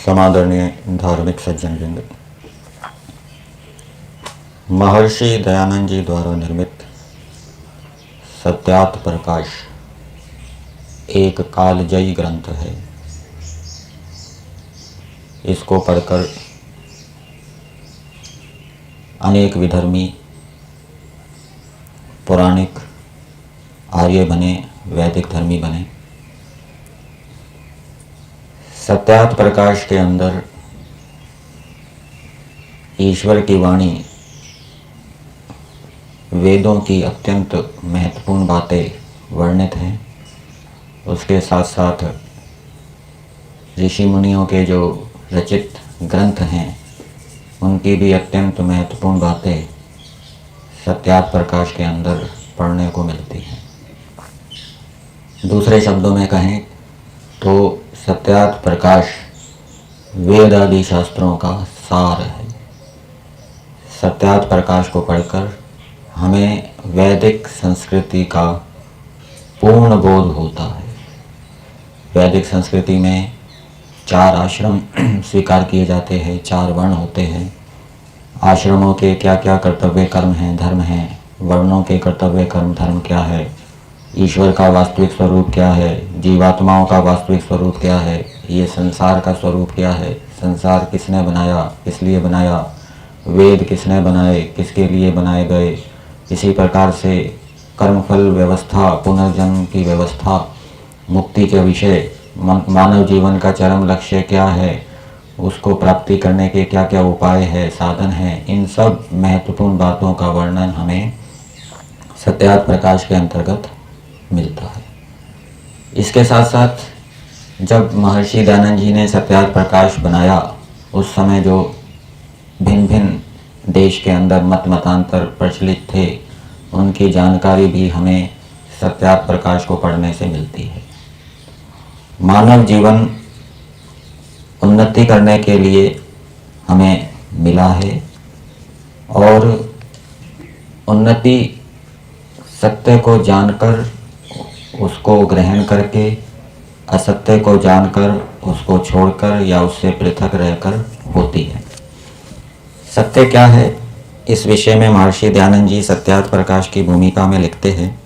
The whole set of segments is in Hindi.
समादरणीय धार्मिक सज्जनवृंद, महर्षि दयानंद जी द्वारा निर्मित सत्यार्थ प्रकाश एक कालजयी ग्रंथ है। इसको पढ़कर अनेक विधर्मी पौराणिक आर्य बने, वैदिक धर्मी बने। सत्यार्थ प्रकाश के अंदर ईश्वर की वाणी, वेदों की अत्यंत महत्वपूर्ण बातें वर्णित हैं। उसके साथ साथ ऋषि मुनियों के जो रचित ग्रंथ हैं उनकी भी अत्यंत महत्वपूर्ण बातें सत्यार्थ प्रकाश के अंदर पढ़ने को मिलती हैं। दूसरे शब्दों में कहें तो सत्यार्थ प्रकाश वेद आदि शास्त्रों का सार है। सत्यार्थ प्रकाश को पढ़कर हमें वैदिक संस्कृति का पूर्ण बोध होता है। वैदिक संस्कृति में 4 आश्रम स्वीकार किए जाते हैं, 4 वर्ण होते हैं। आश्रमों के क्या क्या कर्तव्य कर्म हैं, धर्म हैं, वर्णों के कर्तव्य कर्म धर्म क्या है, ईश्वर का वास्तविक स्वरूप क्या है, जीवात्माओं का वास्तविक स्वरूप क्या है, ये संसार का स्वरूप क्या है, संसार किसने बनाया, किस लिए बनाया, वेद किसने बनाए, किसके लिए बनाए गए। इसी प्रकार से कर्मफल व्यवस्था, पुनर्जन्म की व्यवस्था, मुक्ति के विषय, मानव जीवन का चरम लक्ष्य क्या है, उसको प्राप्ति करने के क्या क्या उपाय है, साधन हैं, इन सब महत्वपूर्ण बातों का वर्णन हमें सत्यार्थ प्रकाश के अंतर्गत मिलता है। इसके साथ साथ जब महर्षि दयानंद जी ने सत्यार्थ प्रकाश बनाया, उस समय जो भिन्न भिन्न देश के अंदर मतांतर प्रचलित थे, उनकी जानकारी भी हमें सत्यार्थ प्रकाश को पढ़ने से मिलती है। मानव जीवन उन्नति करने के लिए हमें मिला है और उन्नति सत्य को जानकर उसको ग्रहण करके, असत्य को जानकर उसको छोड़कर या उससे पृथक रहकर होती है। सत्य क्या है, इस विषय में महर्षि दयानंद जी सत्यार्थ प्रकाश की भूमिका में लिखते हैं।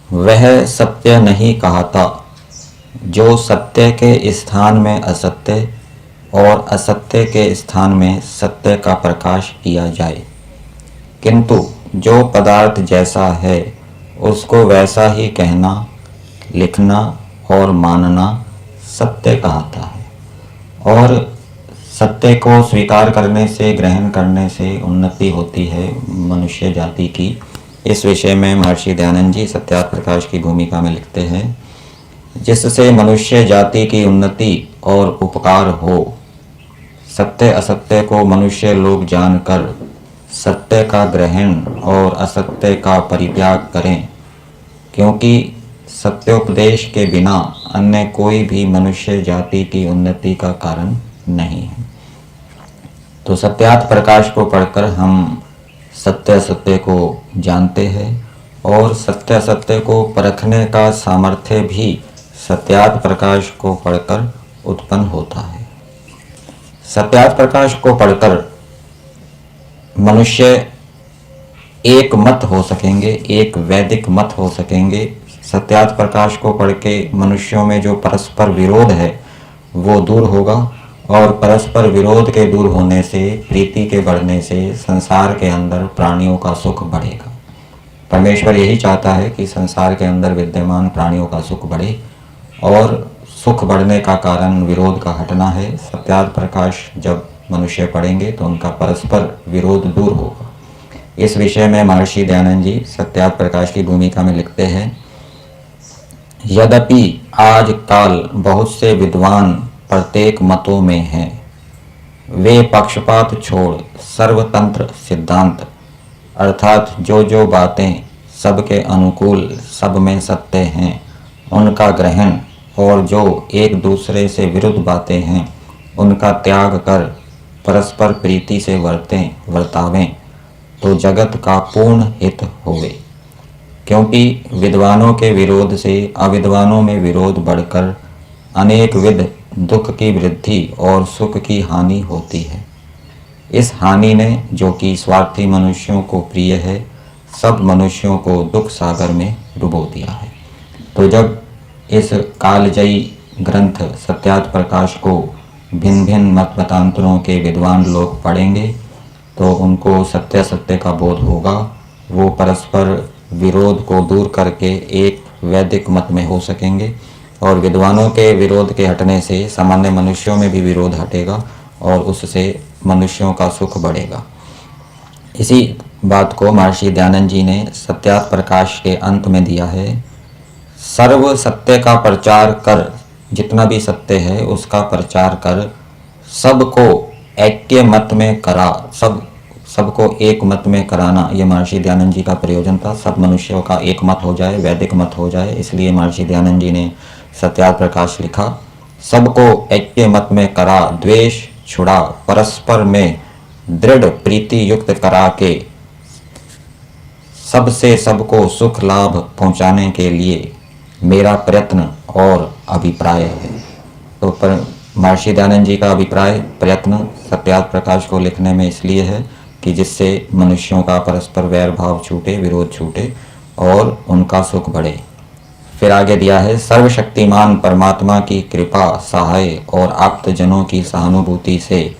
वह सत्य नहीं कहता जो सत्य के स्थान में असत्य और असत्य के स्थान में सत्य का प्रकाश किया जाए, किंतु जो पदार्थ जैसा है उसको वैसा ही कहना, लिखना और मानना सत्य कहता है। और सत्य को स्वीकार करने से, ग्रहण करने से उन्नति होती है मनुष्य जाति की। इस विषय में महर्षि दयानंद जी सत्यार्थ प्रकाश की भूमिका में लिखते हैं, जिससे मनुष्य जाति की उन्नति और उपकार हो। सत्य असत्य को मनुष्य लोग जानकर सत्य का ग्रहण और असत्य का परित्याग करें, क्योंकि सत्योपदेश के बिना अन्य कोई भी मनुष्य जाति की उन्नति का कारण नहीं है। तो सत्यार्थ प्रकाश को पढ़कर हम सत्य असत्य को जानते हैं और सत्य असत्य को परखने का सामर्थ्य भी सत्यार्थ प्रकाश को पढ़कर उत्पन्न होता है। सत्यार्थ प्रकाश को पढ़कर मनुष्य एक मत हो सकेंगे, एक वैदिक मत हो सकेंगे। सत्यार्थ प्रकाश को पढ़ के मनुष्यों में जो परस्पर विरोध है वो दूर होगा और परस्पर विरोध के दूर होने से, प्रीति के बढ़ने से संसार के अंदर प्राणियों का सुख बढ़ेगा। परमेश्वर यही चाहता है कि संसार के अंदर विद्यमान प्राणियों का सुख बढ़े और सुख बढ़ने का कारण विरोध का हटना है। सत्यार्थ प्रकाश जब मनुष्य पढ़ेंगे तो उनका परस्पर विरोध दूर होगा। इस विषय में महर्षि दयानंद जी सत्यार्थ प्रकाश की भूमिका में लिखते हैं, यद्यपि आज काल बहुत से विद्वान प्रत्येक मतों में हैं, वे पक्षपात छोड़ सर्वतंत्र सिद्धांत अर्थात जो बातें सबके अनुकूल, सब में सत्य हैं, उनका ग्रहण और जो एक दूसरे से विरुद्ध बातें हैं उनका त्याग कर परस्पर प्रीति से वर्तावें तो जगत का पूर्ण हित होवे। क्योंकि विद्वानों के विरोध से अविद्वानों में विरोध बढ़कर अनेक विध दुख की वृद्धि और सुख की हानि होती है। इस हानि ने, जो कि स्वार्थी मनुष्यों को प्रिय है, सब मनुष्यों को दुख सागर में डुबो दिया है। तो जब इस कालजयी ग्रंथ सत्यार्थ प्रकाश को भिन्न भिन्न मत मतांतरों के विद्वान लोग पढ़ेंगे तो उनको सत्य सत्य का बोध होगा। वो परस्पर विरोध को दूर करके एक वैदिक मत में हो सकेंगे और विद्वानों के विरोध के हटने से सामान्य मनुष्यों में भी विरोध हटेगा और उससे मनुष्यों का सुख बढ़ेगा। इसी बात को महर्षि दयानंद जी ने सत्यार्थ प्रकाश के अंत में दिया है। सर्व सत्य का प्रचार कर, जितना भी सत्य है उसका प्रचार कर, सबको ऐक्य मत में करा, सबको एक मत में कराना, ये महर्षि दयानंद जी का प्रयोजन था। सब मनुष्यों का एक मत हो जाए, वैदिक मत हो जाए, इसलिए महर्षि दयानंद जी ने सत्यार्थ प्रकाश लिखा। सबको ऐक्य मत में करा, द्वेष छुड़ा, परस्पर में दृढ़ प्रीति युक्त करा के सबसे सबको सुख लाभ पहुंचाने के लिए मेरा प्रयत्न और अभिप्राय है। तो पर महर्षि दयानंद जी का अभिप्राय, प्रयत्न सत्यार्थ प्रकाश को लिखने में इसलिए है कि जिससे मनुष्यों का परस्पर वैर भाव छूटे, विरोध छूटे और उनका सुख बढ़े। फिर आगे दिया है, सर्वशक्तिमान परमात्मा की कृपा, सहाय और आप्तजनों की सहानुभूति से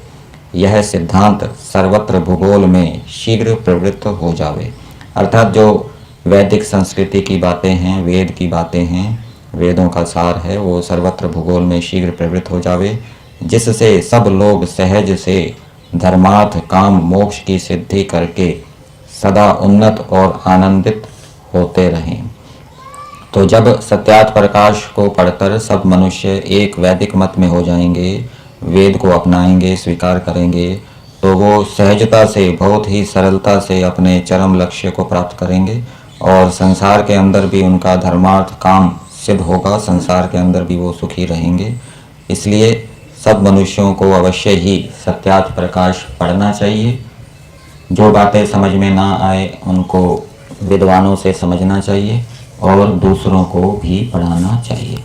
यह सिद्धांत सर्वत्र भूगोल में शीघ्र प्रवृत्त हो जावे। अर्थात जो वैदिक संस्कृति की बातें हैं, वेद की बातें हैं, वेदों का सार है, वो सर्वत्र भूगोल में शीघ्र प्रवृत्त हो जावे, जिससे सब लोग सहज से धर्मार्थ काम मोक्ष की सिद्धि करके सदा उन्नत और आनंदित होते रहें। तो जब सत्यार्थ प्रकाश को पढ़कर सब मनुष्य एक वैदिक मत में हो जाएंगे, वेद को अपनाएंगे, स्वीकार करेंगे, तो वो सहजता से, बहुत ही सरलता से अपने चरम लक्ष्य को प्राप्त करेंगे और संसार के अंदर भी उनका धर्मार्थ काम सिद्ध होगा, संसार के अंदर भी वो सुखी रहेंगे। इसलिए सब मनुष्यों को अवश्य ही सत्यार्थ प्रकाश पढ़ना चाहिए। जो बातें समझ में ना आए उनको विद्वानों से समझना चाहिए और दूसरों को भी पढ़ाना चाहिए।